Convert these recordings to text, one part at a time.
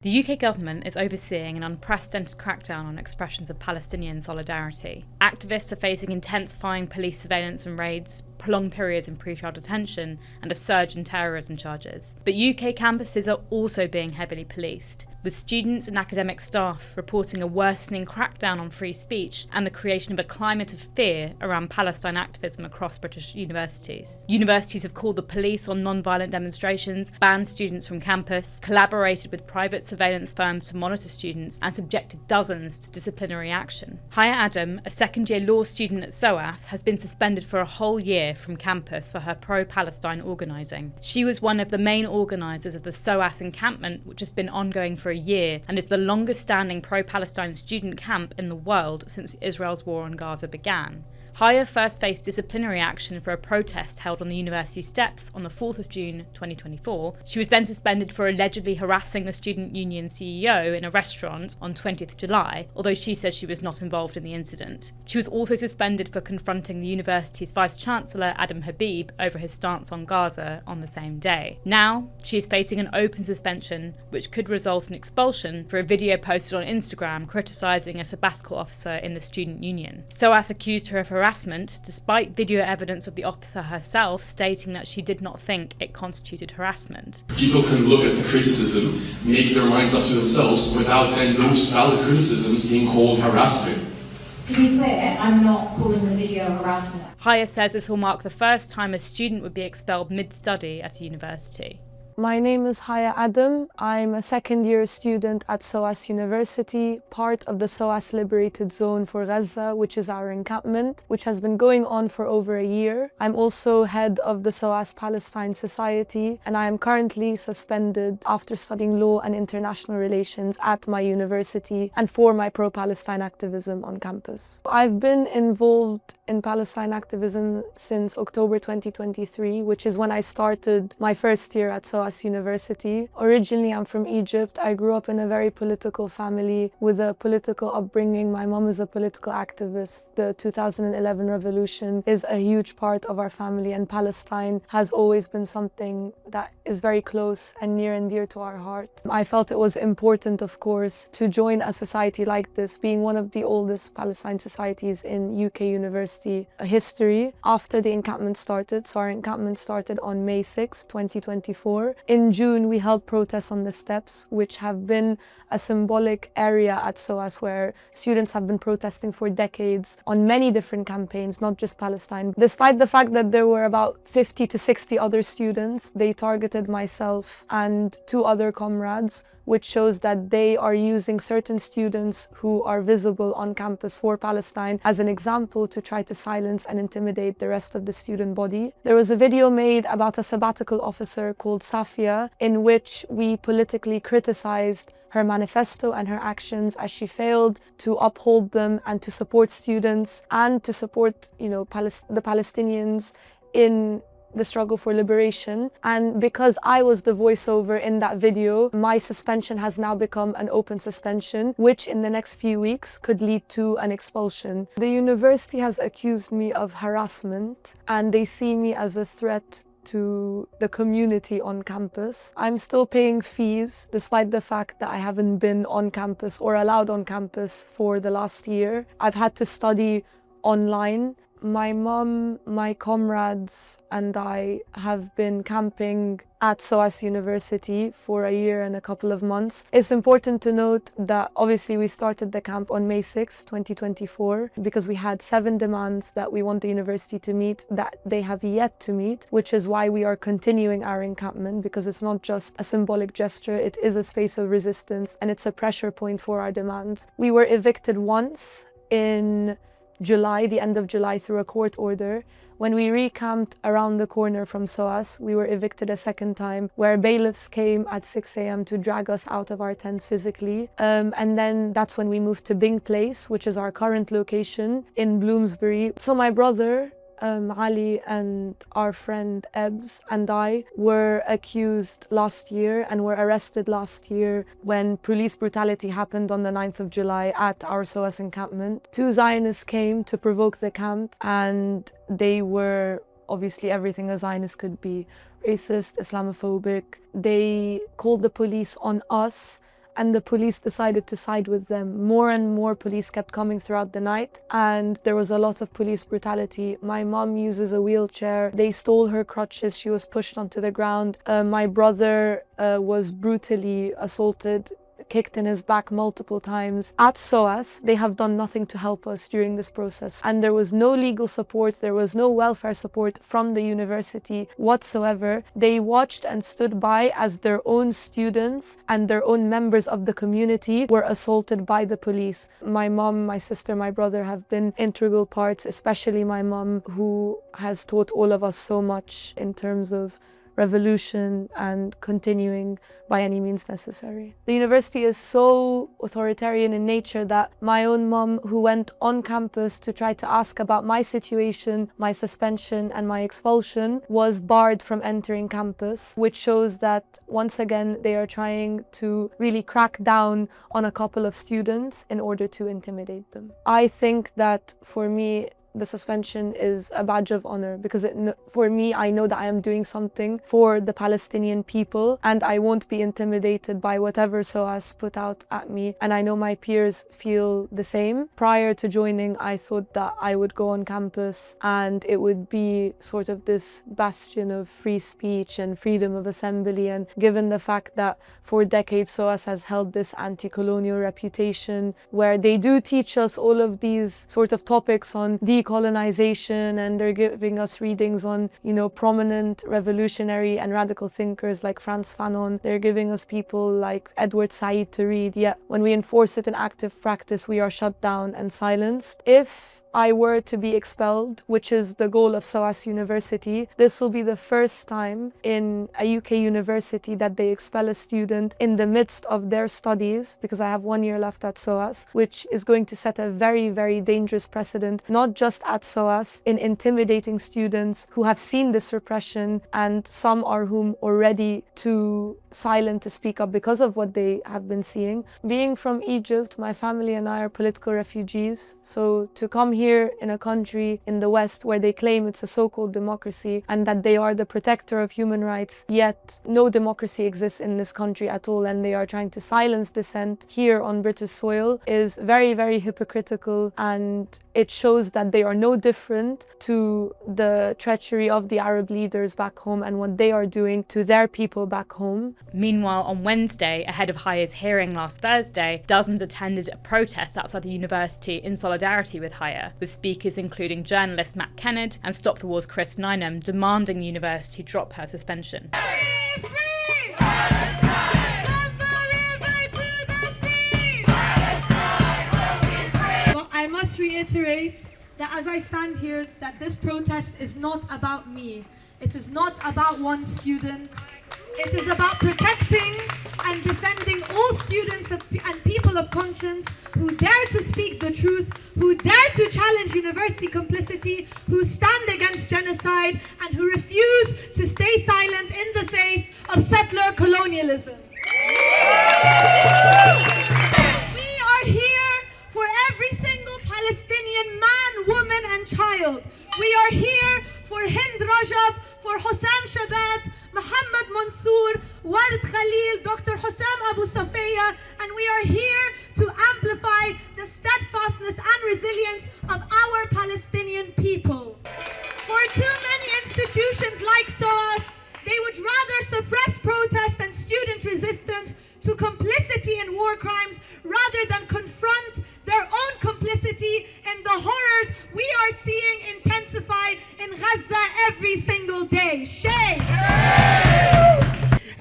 The UK government is overseeing an unprecedented crackdown on expressions of Palestinian solidarity. Activists are facing intensifying police surveillance and raids, prolonged periods in pre-trial detention, and a surge in terrorism charges. But UK campuses are also being heavily policed, with students and academic staff reporting a worsening crackdown on free speech and the creation of a climate of fear around Palestine activism across British universities. Universities have called the police on non-violent demonstrations, banned students from campus, collaborated with private surveillance firms to monitor students, and subjected dozens to disciplinary action. Haya Adam, a second-year law student at SOAS, has been suspended for a whole year from campus for her pro-Palestine organising. She was one of the main organisers of the SOAS encampment, which has been ongoing for a year and is the longest-standing pro-Palestine student camp in the world since Israel's war on Gaza began. Haya first faced disciplinary action for a protest held on the university steps on the 4th of June 2024. She was then suspended for allegedly harassing the student union CEO in a restaurant on 20th July, although she says she was not involved in the incident. She was also suspended for confronting the university's Vice-Chancellor Adam Habib over his stance on Gaza on the same day. Now, she is facing an open suspension, which could result in expulsion for a video posted on Instagram criticising a sabbatical officer in the student union. SOAS accused her of harassment, despite video evidence of the officer herself stating that she did not think it constituted harassment. People can look at the criticism, make their minds up to themselves, without then those valid criticisms being called harassment. To be clear, I'm not calling the video harassment. Haya says this will mark the first time a student would be expelled mid-study at a university. My name is Haya Adam. I'm a second-year student at SOAS University, part of the SOAS Liberated Zone for Gaza, which is our encampment, which has been going on for over a year. I'm also head of the SOAS Palestine Society, and I am currently suspended after studying law and international relations at my university and for my pro-Palestine activism on campus. I've been involved in Palestine activism since October 2023, which is when I started my first year at SOAS University. Originally, I'm from Egypt. I grew up in a very political family with a political upbringing. My mom is a political activist. The 2011 revolution is a huge part of our family, and Palestine has always been something that is very close and near and dear to our heart. I felt it was important, of course, to join a society like this, being one of the oldest Palestine societies in UK university history. After the encampment started, so our encampment started on May 6, 2024. In June, we held protests on the steps, which have been a symbolic area at SOAS where students have been protesting for decades on many different campaigns, not just Palestine. Despite the fact that there were about 50 to 60 other students, they targeted myself and two other comrades, which shows that they are using certain students who are visible on campus for Palestine as an example to try to silence and intimidate the rest of the student body. There was a video made about a sabbatical officer called Safia, in which we politically criticized her manifesto and her actions as she failed to uphold them and to support students and to support, the Palestinians in the struggle for liberation. And because I was the voiceover in that video, my suspension has now become an open suspension, which in the next few weeks could lead to an expulsion. The university has accused me of harassment, and they see me as a threat to the community on campus. I'm still paying fees, despite the fact that I haven't been on campus or allowed on campus for the last year. I've had to study online. My mom, my comrades, and I have been camping at SOAS University for a year and a couple of months. It's important to note that obviously we started the camp on May 6, 2024, because we had 7 demands that we want the university to meet that they have yet to meet, which is why we are continuing our encampment, because it's not just a symbolic gesture, it is a space of resistance and it's a pressure point for our demands. We were evicted once in July, the end of July, through a court order. When we recamped around the corner from SOAS, we were evicted a second time, where bailiffs came at 6 a.m. to drag us out of our tents physically. And then that's when we moved to Bing Place, which is our current location in Bloomsbury. So my brother, Ali, and our friend Ebbs and I were accused last year and were arrested last year when police brutality happened on the 9th of July at our SOAS encampment. 2 Zionists came to provoke the camp, and they were obviously everything a Zionist could be: racist, Islamophobic. They called the police on us and the police decided to side with them. More and more police kept coming throughout the night, and there was a lot of police brutality. My mom uses a wheelchair. They stole her crutches. She was pushed onto the ground. My brother was brutally assaulted, kicked in his back multiple times. At SOAS, they have done nothing to help us during this process. And there was no legal support, there was no welfare support from the university whatsoever. They watched and stood by as their own students and their own members of the community were assaulted by the police. My mom, my sister, my brother have been integral parts, especially my mom, who has taught all of us so much in terms of revolution and continuing by any means necessary. The university is so authoritarian in nature that my own mom, who went on campus to try to ask about my situation, my suspension and my expulsion, was barred from entering campus, which shows that once again they are trying to really crack down on a couple of students in order to intimidate them. I think that for me, the suspension is a badge of honor because for me, I know that I am doing something for the Palestinian people and I won't be intimidated by whatever SOAS put out at me. And I know my peers feel the same. Prior to joining, I thought that I would go on campus and it would be sort of this bastion of free speech and freedom of assembly. And given the fact that for decades SOAS has held this anti-colonial reputation where they do teach us all of these sort of topics on decolonization, and they're giving us readings on, prominent revolutionary and radical thinkers like Frantz Fanon. They're giving us people like Edward Said to read. Yet when we enforce it in active practice, we are shut down and silenced. If I were to be expelled, which is the goal of SOAS University, this will be the first time in a UK university that they expel a student in the midst of their studies, because I have 1 year left at SOAS, which is going to set a very, very dangerous precedent, not just at SOAS, in intimidating students who have seen this repression, and some are whom already too silent to speak up because of what they have been seeing. Being from Egypt, my family and I are political refugees, so to come here in a country in the West where they claim it's a so-called democracy and that they are the protector of human rights, yet no democracy exists in this country at all, and they are trying to silence dissent here on British soil, is very, very hypocritical, and it shows that they are no different to the treachery of the Arab leaders back home and what they are doing to their people back home. Meanwhile, on Wednesday, ahead of Haya's hearing last Thursday, dozens attended a protest outside the university in solidarity with Haya, with speakers including journalist Matt Kennard and Stop the War's Chris Nineham demanding the university drop her suspension. Free, free! Palestine! From the river to the sea! Palestine will be free! But I must reiterate that as I stand here, that this protest is not about me. It is not about one student. It is about protecting and defending all students and people of conscience who dare to speak the truth, who dare to challenge university complicity, who stand against genocide, and who refuse to stay silent in the face of settler colonialism. We are here for every single Palestinian man, woman, and child. We are here for Hind Rajab, for Hossam Shabat, Mohammed Mansour, Ward Khalil, Dr. Hossam Abu Safia, and we are here to amplify the steadfastness and resilience of our Palestinian people. For too many institutions like SOAS, they would rather suppress protest and student resistance to complicity in war crimes rather than confront their own complicity in the horrors we are seeing intensify in Gaza every single day. Shame!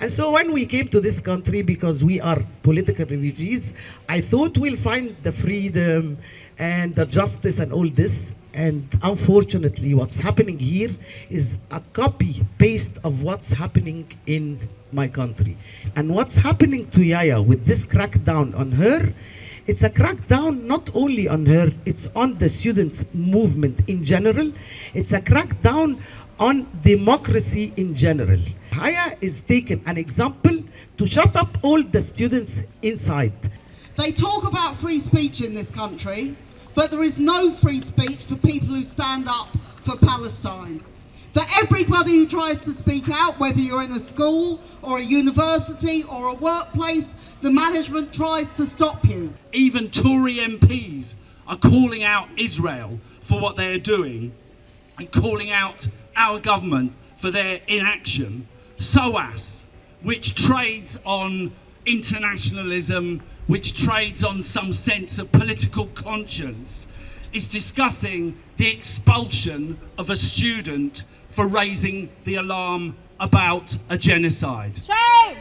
And so when we came to this country, because we are political refugees, I thought we'll find the freedom and the justice and all this. And unfortunately, what's happening here is a copy-paste of what's happening in my country. And what's happening to Yaya with this crackdown on her, it's a crackdown not only on her, it's on the students' movement in general. It's a crackdown on democracy in general. Haya is taken an example to shut up all the students inside. They talk about free speech in this country, but there is no free speech for people who stand up for Palestine. that everybody who tries to speak out, whether you're in a school or a university or a workplace, the management tries to stop you. Even Tory MPs are calling out Israel for what they're doing and calling out our government for their inaction. SOAS, which trades on internationalism, which trades on some sense of political conscience, is discussing the expulsion of a student for raising the alarm about a genocide. Shame!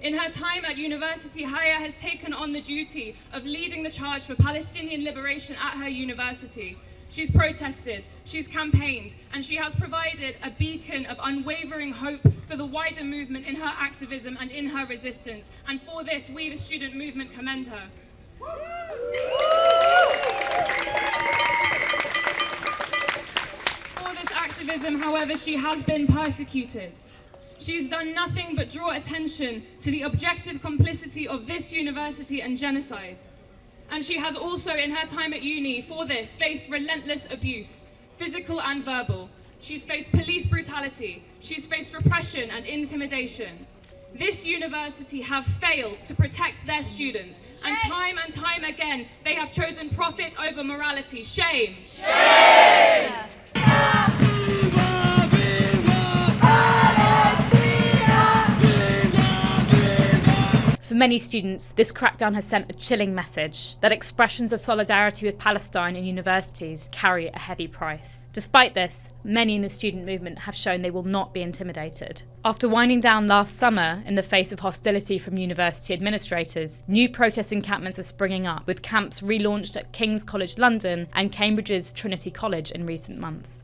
In her time at university, Haya has taken on the duty of leading the charge for Palestinian liberation at her university. She's protested, she's campaigned, and she has provided a beacon of unwavering hope for the wider movement in her activism and in her resistance. And for this, we, the student movement, commend her. For this activism, however, she has been persecuted. She's done nothing but draw attention to the objective complicity of this university and genocide. And she has also, in her time at uni, for this, faced relentless abuse, physical and verbal. She's faced police brutality. She's faced repression and intimidation. This university have failed to protect their students, and time again, they have chosen profit over morality. Shame! Shame! For many students, this crackdown has sent a chilling message that expressions of solidarity with Palestine in universities carry a heavy price. Despite this, many in the student movement have shown they will not be intimidated. After winding down last summer in the face of hostility from university administrators, new protest encampments are springing up, with camps relaunched at King's College London and Cambridge's Trinity College in recent months.